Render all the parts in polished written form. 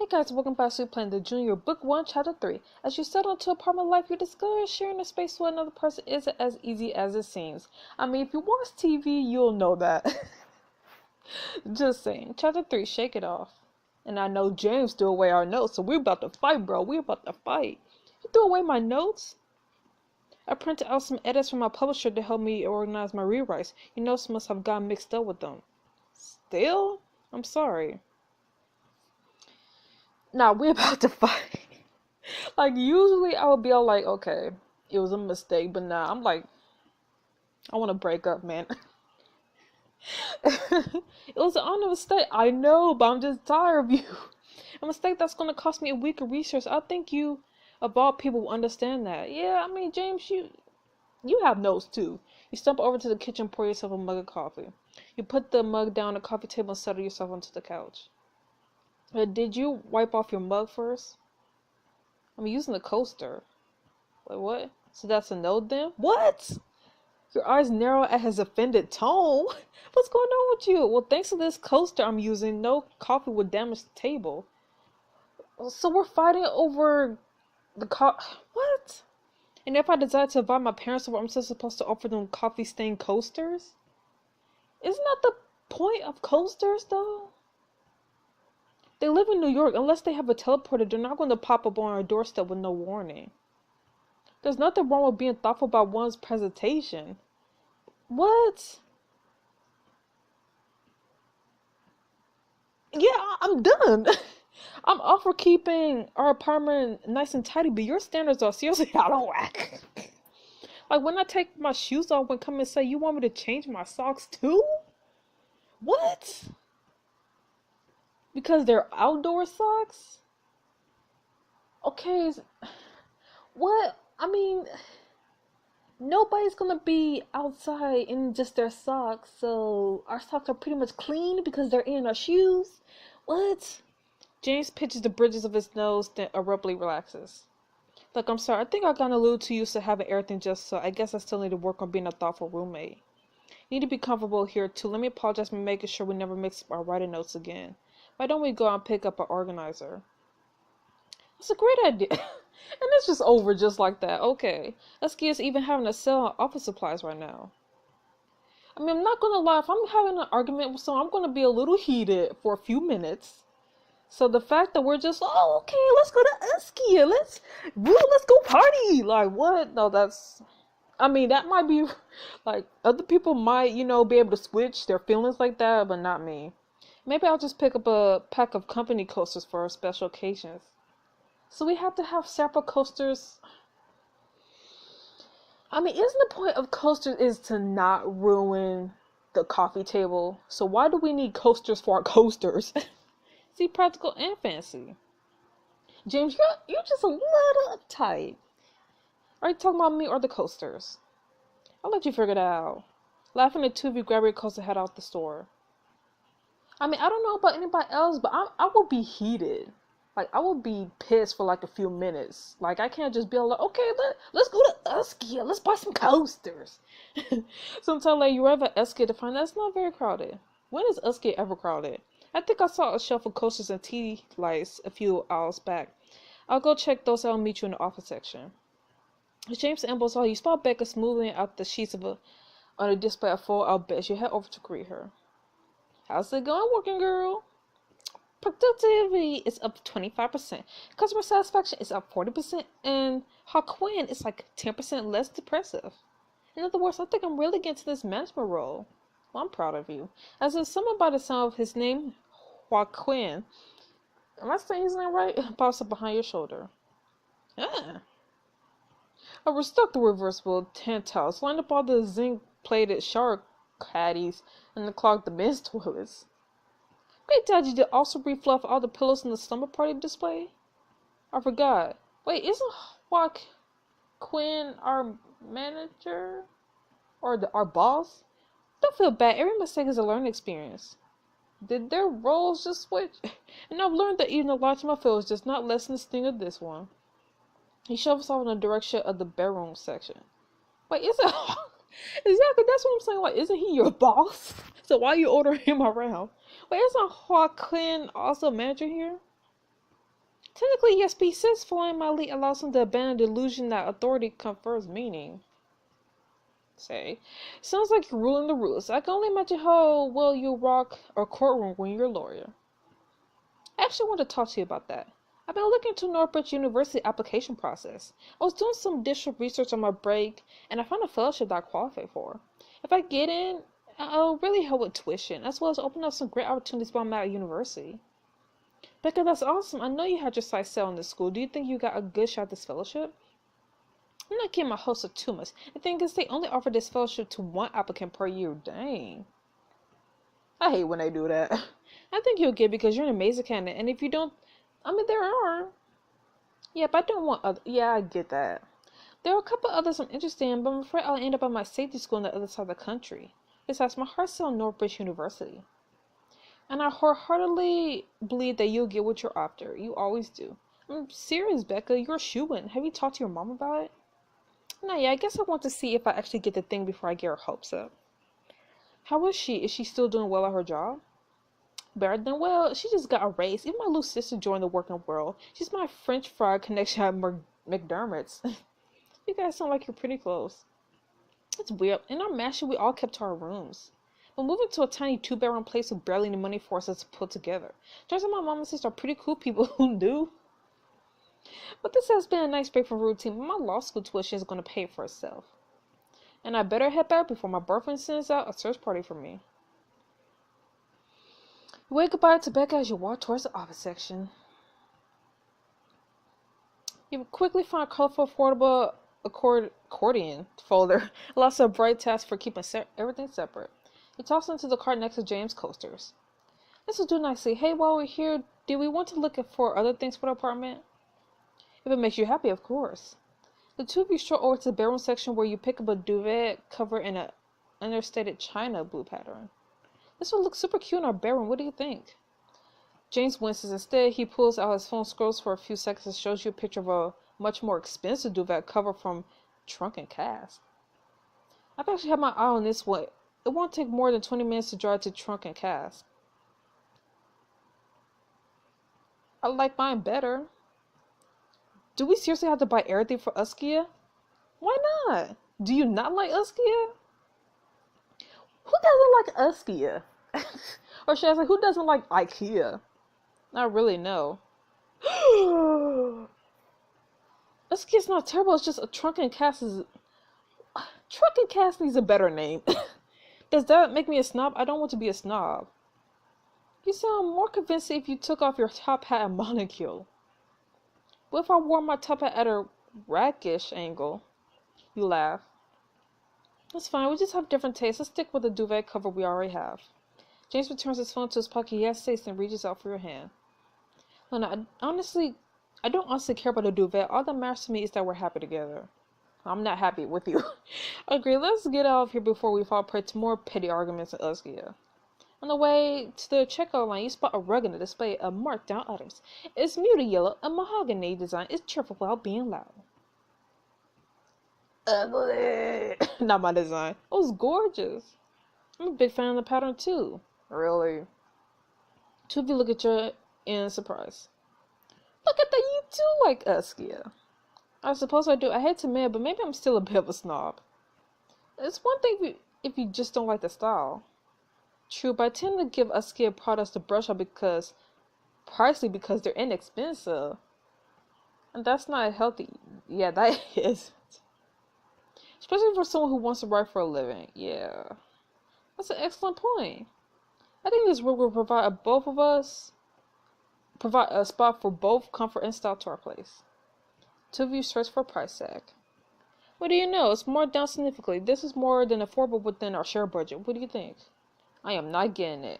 Hey guys, welcome back to playing the Junior Book 1, Chapter 3. As you settle into apartment life, you discover sharing a space with another person isn't as easy as it seems. I mean, if you watch TV, you'll know that. Just saying. Chapter 3, shake it off. And I know James threw away our notes, so we're about to fight, bro. We're about to fight. You threw away my notes? I printed out some edits from my publisher to help me organize my rewrites. Your notes must have gotten mixed up with them. Still? I'm sorry. Nah, we're about to fight. Like, usually I would be all like, okay, it was a mistake, but nah, I'm like, I want to break up, man. It was an honest mistake, I know, but I'm just tired of you. A mistake that's going to cost me a week of research. I think you, of all people, will understand that. Yeah, I mean, James, you have notes too. You stumble over to the kitchen, pour yourself a mug of coffee. You put the mug down on the coffee table and settle yourself onto the couch. Did you wipe off your mug first? I'm using the coaster. Wait, what? So that's a no then? What? Your eyes narrow at his offended tone? What's going on with you? Well, thanks to this coaster I'm using, no coffee would damage the table. So we're fighting over the What? And if I decide to invite my parents over, I'm still supposed to offer them coffee-stained coasters? Isn't that the point of coasters, though? They live in New York. Unless they have a teleporter, they're not going to pop up on our doorstep with no warning. There's nothing wrong with being thoughtful about one's presentation. What? Yeah, I'm done. I'm all for keeping our apartment nice and tidy, but your standards are seriously out of whack. Like when I take my shoes off and come and say, you want me to change my socks too? What? Because they're outdoor socks? Okay, what? I mean, nobody's gonna be outside in just their socks, so our socks are pretty much clean because they're in our shoes? What? James pinches the bridges of his nose, then abruptly relaxes. Look, I'm sorry, I think I got a little too used to having everything just so. I guess I still need to work on being a thoughtful roommate. You need to be comfortable here too. Let me apologize for making sure we never mix up our writing notes again. Why don't we go out and pick up an organizer? That's a great idea. And it's just over just like that. Okay. Let's get us even having a sale on office supplies right now. I mean, I'm not gonna lie. If I'm having an argument with someone, I'm gonna be a little heated for a few minutes. So the fact that we're just, oh, okay, let's go to Eskia. Let's go party. Like, what? No, I mean, that might be, like, other people might, be able to switch their feelings like that, but not me. Maybe I'll just pick up a pack of company coasters for special occasions. So we have to have separate coasters. I mean, isn't the point of coasters is to not ruin the coffee table? So why do we need coasters for our coasters? See, practical and fancy. James, you're just a little uptight. Are you talking about me or the coasters? I'll let you figure that out. Laughing, the two of you grab your coaster and head out the store. I mean, I don't know about anybody else, but I will be heated. Like, I will be pissed for like a few minutes. Like, I can't just be like, okay, let's go to Eskia. Let's buy some coasters. Sometime later, you arrive at Eskia to find that it's not very crowded. When is Eskia ever crowded? I think I saw a shelf of coasters and tea lights a few hours back. I'll go check those out and meet you in the office section. As James ambles on, you spot Becca smoothing out the sheets on a display of fold-out beds. You head over to greet her. How's it going, working girl? Productivity is up 25%. Customer satisfaction is up 40%. And Haquin is like 10% less depressive. In other words, I think I'm really getting to this management role. Well, I'm proud of you. As if someone by the sound of his name, Joaquin, am I saying his name right? Pops up behind your shoulder. Ah. A restocked reversible tent house lined up all the zinc-plated shower caddies and the clogged the men's toilets. Wait, Dad, you did also refluff all the pillows in the slumber party display? I forgot. Wait, isn't Joaquin our manager? Or our boss? Don't feel bad. Every mistake is a learning experience. Did their roles just switch? And I've learned that even a lot of my fails does not lessen the sting of this one. He shovels off in the direction of the bedroom section. Wait, isn't exactly that's what I'm saying? Like, isn't he your boss? So why you order him around? Wait, isn't Joaquin also manager here? Technically, yes, but he says following my lead allows him to abandon the illusion that authority confers meaning. Say, sounds like you're ruling the rules. I can only imagine how well you'll rock a courtroom when you're a lawyer. I actually want to talk to you about that. I've been looking into Northbridge University application process. I was doing some additional research on my break, and I found a fellowship that I qualify for. If I get in, it'll really help with tuition, as well as open up some great opportunities while I'm at university. Becca, that's awesome. I know you had your sights set on this school. Do you think you got a good shot at this fellowship? I'm not giving my hopes up too much. The thing is, they only offer this fellowship to one applicant per year. Dang. I hate when they do that. I think you'll get it because you're an amazing candidate, and if you don't, I mean, there are. Yeah, but I don't want other. Yeah, I get that. There are a couple others I'm interested in, but I'm afraid I'll end up at my safety school on the other side of the country. Besides, my heart's still on Northbridge University. And I wholeheartedly believe that you'll get what you're after. You always do. I'm serious, Becca. You're a shoo-in. Have you talked to your mom about it? No, yeah, I guess I want to see if I actually get the thing before I get her hopes up. How is she? Is she still doing well at her job? Better than well. She just got a raise. Even my little sister joined the working world. She's my French fry connection at McDermott's. You guys sound like you're pretty close. It's weird. In our mansion, we all kept to our rooms. But moving to a tiny 2-bedroom place with barely any money for us to put together. Turns out my mom and sister are pretty cool people who do. But this has been a nice break from routine. But my law school tuition is going to pay for itself. And I better head back before my boyfriend sends out a search party for me. You wave goodbye to Becca as you walk towards the office section. You quickly find a colorful, affordable accordion folder. Lots of bright tasks for keeping everything separate. You toss into the cart next to James' coasters. This will do nicely. Hey, while we're here, do we want to look for other things for the apartment? If it makes you happy, of course. The two of you stroll over to the bedroom section where you pick up a duvet cover in an understated china blue pattern. This will look super cute in our bedroom. What do you think? James winces. Instead, he pulls out his phone, scrolls for a few seconds, and shows you a picture of a much more expensive duvet cover from Trunk and Cast. I've actually had my eye on this one. It won't take more than 20 minutes to drive to Trunk and Cast. I like mine better. Do we seriously have to buy everything for Uskia? Why not? Do you not like Uskia? Who doesn't like Uskia? Or should I say, who doesn't like IKEA? I really know. Uskia's not terrible, it's just a Trunk and Cast is... Trunk and Cast needs a better name. Does that make me a snob? I don't want to be a snob. You sound more convincing if you took off your top hat and monocule. What if I wore my top hat at a rakish angle? You laugh. That's fine, we just have different tastes. Let's stick with the duvet cover we already have. James returns his phone to his pocket. He hesitates and reaches out for your hand. No, I don't honestly care about the duvet. All that matters to me is that we're happy together. I'm not happy with you. Agree, let's get out of here before we fall prey to more petty arguments in Uskia. On the way to the checkout line, you spot a rug in the display of marked down items. It's muted yellow, a mahogany design. It's cheerful while being loud. Ugly. Not my design. It was gorgeous. I'm a big fan of the pattern too. Really? Two of you look at you in surprise. Look at that, you do like Uskia. I suppose I do. I hate to admit, but maybe I'm still a bit of a snob. It's one thing if you just don't like the style. True, but I tend to give Uskia products to brush up because they're inexpensive. And that's not healthy. Yeah, that is. Especially for someone who wants to write for a living. Yeah. That's an excellent point. I think this rug will provide a spot for both comfort and style to our place. Two of you search for a price tag. What do you know? It's more down significantly. This is more than affordable within our share budget. What do you think? I am not getting it.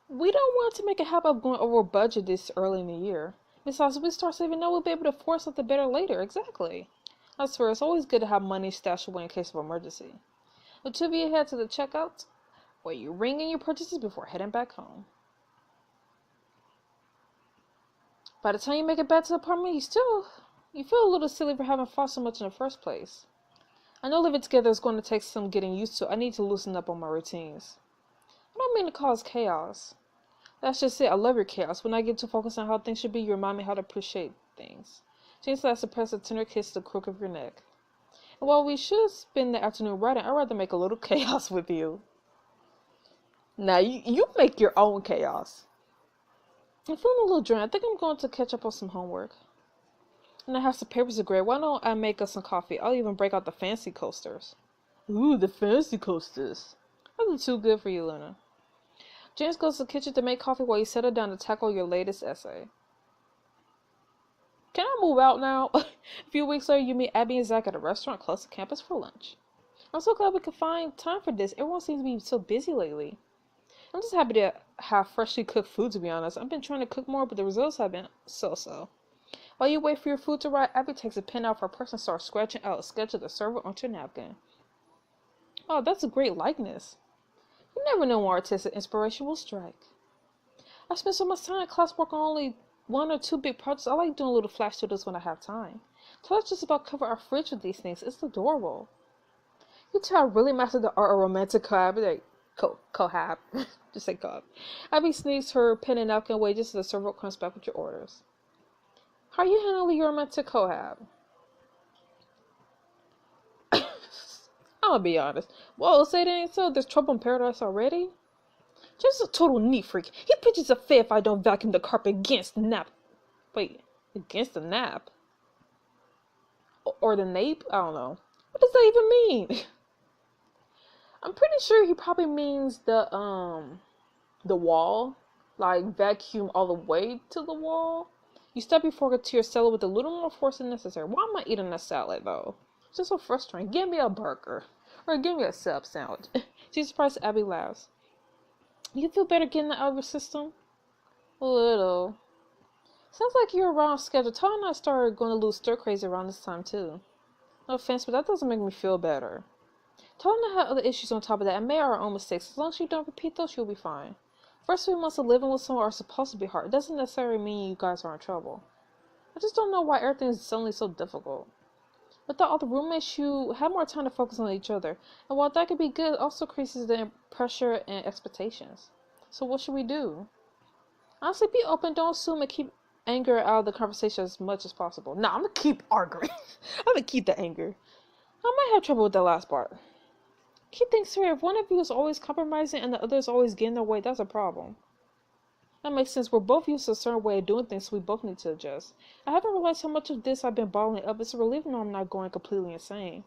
We don't want to make a habit of going over budget this early in the year. Besides, if we start saving now, we'll be able to afford something better later. Exactly. I swear, it's always good to have money stashed away in case of emergency. The two of you head to the checkout, where you ring in your purchases before heading back home. By the time you make it back to the apartment, you feel a little silly for having fought so much in the first place. I know living together is going to take some getting used to. I need to loosen up on my routines. I don't mean to cause chaos. That's just it. I love your chaos. When I get too focused on how things should be, you remind me how to appreciate things. James lets suppress a tender kiss to the crook of your neck. And while we should spend the afternoon writing, I'd rather make a little chaos with you. Now, you make your own chaos. I'm feeling a little drained. I think I'm going to catch up on some homework. And I have some papers to grade. Why don't I make us some coffee? I'll even break out the fancy coasters. Ooh, the fancy coasters. That's too good for you, Luna. James goes to the kitchen to make coffee while you settle down to tackle your latest essay. Can I move out now? A few weeks later, you meet Abby and Zach at a restaurant close to campus for lunch. I'm so glad we could find time for this. Everyone seems to be so busy lately. I'm just happy to have freshly cooked food, to be honest. I've been trying to cook more, but the results have been so-so. While you wait for your food to arrive, Abby takes a pen out of her purse and starts scratching out a sketch of the server onto a napkin. Oh, that's a great likeness. You never know when artistic inspiration will strike. I spend so much time in class working on only 1 or 2 big projects. I like doing little flash studios when I have time. Let's just about cover our fridge with these things. It's adorable. You two have really mastered the art of romantic cohab. Just say cohab. Abby sneaks her pen and napkin away just as the server comes back with your orders. How are you handling your romantic cohab? I'm gonna be honest. Whoa, say that ain't so. There's trouble in paradise already? Just a total neat freak. He pitches a fit if I don't vacuum the carpet against the nap. Wait, against the nap? Or the nape? I don't know. What does that even mean? I'm pretty sure he probably means the wall. Like, vacuum all the way to the wall. You step your fork into your salad with a little more force than necessary. Why am I eating a salad, though? It's just so frustrating. Give me a burger. Or give me a sub sandwich. She's surprised Abby laughs. You feel better getting that out of your system? A little. Sounds like you're around schedule. Tyler and I started going a little stir crazy around this time, too. No offense, but that doesn't make me feel better. Tyler and I have other issues on top of that and made our own mistakes. As long as you don't repeat those, you'll be fine. First 3 months of living with someone are supposed to be hard. It doesn't necessarily mean you guys are in trouble. I just don't know why everything is suddenly so difficult. Without all the roommates, you have more time to focus on each other. And while that could be good, it also increases the pressure and expectations. So what should we do? Honestly, be open. Don't assume and keep anger out of the conversation as much as possible. Nah, I'm gonna keep arguing. I'm gonna keep the anger. I might have trouble with that last part. Keep things straight. If one of you is always compromising and the other is always getting their way, that's a problem. That makes sense. We're both used to a certain way of doing things, so we both need to adjust. I haven't realized how much of this I've been bottling up. It's a relief when I'm not going completely insane.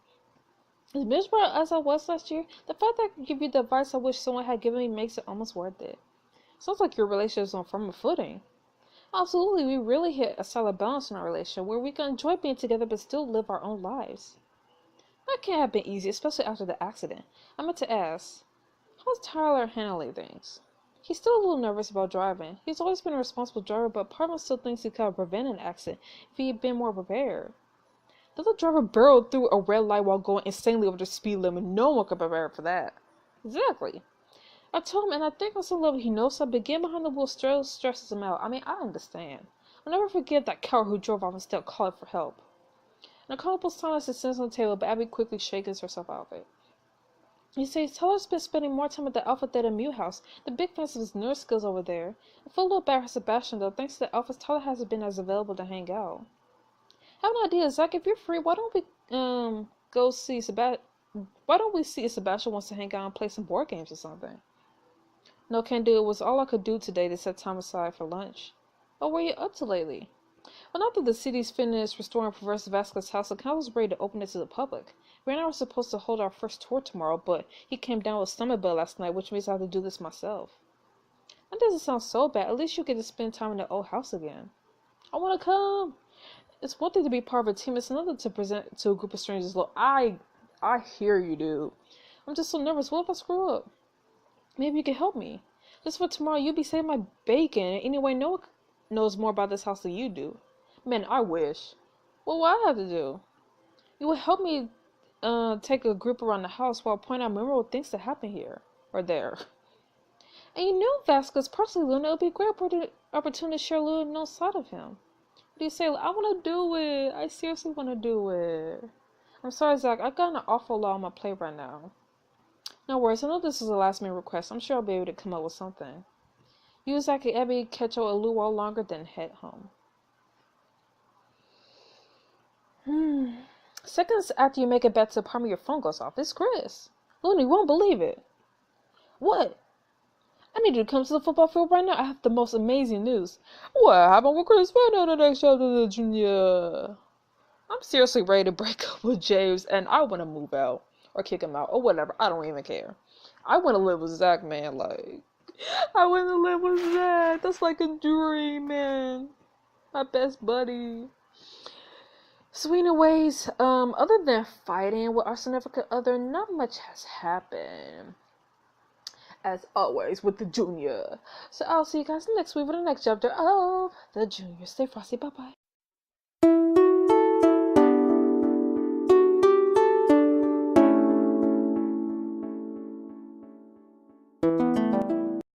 As miserable as I was last year, the fact that I can give you the advice I wish someone had given me makes it almost worth it. Sounds like your relationship is on firmer footing. Absolutely, we really hit a solid balance in our relationship where we can enjoy being together but still live our own lives. That can't have been easy, especially after the accident. I meant to ask, how's Tyler handling things? He's still a little nervous about driving. He's always been a responsible driver, but part of him still thinks he could have prevented an accident if he had been more prepared. The other driver barreled through a red light while going insanely over the speed limit. No one could prepare for that. Exactly. I told him, and I think on some level he knows something, but getting behind the wheel still stresses him out. I mean, I understand. I'll never forget that coward who drove off instead of calling for help. And a comfortable silence descends on the table, but Abby quickly shakes herself out of it. He says Tyler's been spending more time at the Alpha Theta Mu house. The big fans of his nurse skills over there. I feel a little bad for Sebastian though. Thanks to the Alphas, Tyler hasn't been as available to hang out. I have an idea, Zach. If you're free, why don't we go see Sebastian? Why don't we see if Sebastian wants to hang out and play some board games or something? No, can't do. It was all I could do today to set time aside for lunch. What were you up to lately? Well, now that the city's finished restoring Professor Vasquez's house, the council was ready to open it to the public. We and I were supposed to hold our first tour tomorrow, but he came down with a stomach bug last night, which means I have to do this myself. That doesn't sound so bad. At least you get to spend time in the old house again. I want to come. It's one thing to be part of a team. It's another to present to a group of strangers. Look, I hear you, dude. I'm just so nervous. What if I screw up? Maybe you can help me. Just for tomorrow, you'll be saving my bacon. Anyway, no one knows more about this house than you do. Man, I wish. What will I have to do? You will help me take a group around the house while pointing out memorable things that happen here or there. And you know Vasquez personally, Luna, it would be a great opportunity to share a little known side of him. What do you say? I want to do it. I seriously want to do it. I'm sorry, Zach. I've got an awful lot on my plate right now. No worries. I know this is a last minute request. I'm sure I'll be able to come up with something. Yuzaki Ebi Kecho a luau longer than head home. Seconds after you make it back to the apartment, your phone goes off. It's Chris. Looney won't believe it. What? I need you to come to the football field right now. I have the most amazing news. What happened with Chris Fenner the next chapter of the Junior? I'm seriously ready to break up with James, and I want to move out. Or kick him out, or whatever. I don't even care. I want to live with Zach, man. Like, I want to live with Zach. That's like a dream, man. My best buddy. So anyways, other than fighting with our significant other, not much has happened. As always with the Junior. So I'll see you guys next week with the next chapter of the Junior. Stay frosty. Bye-bye.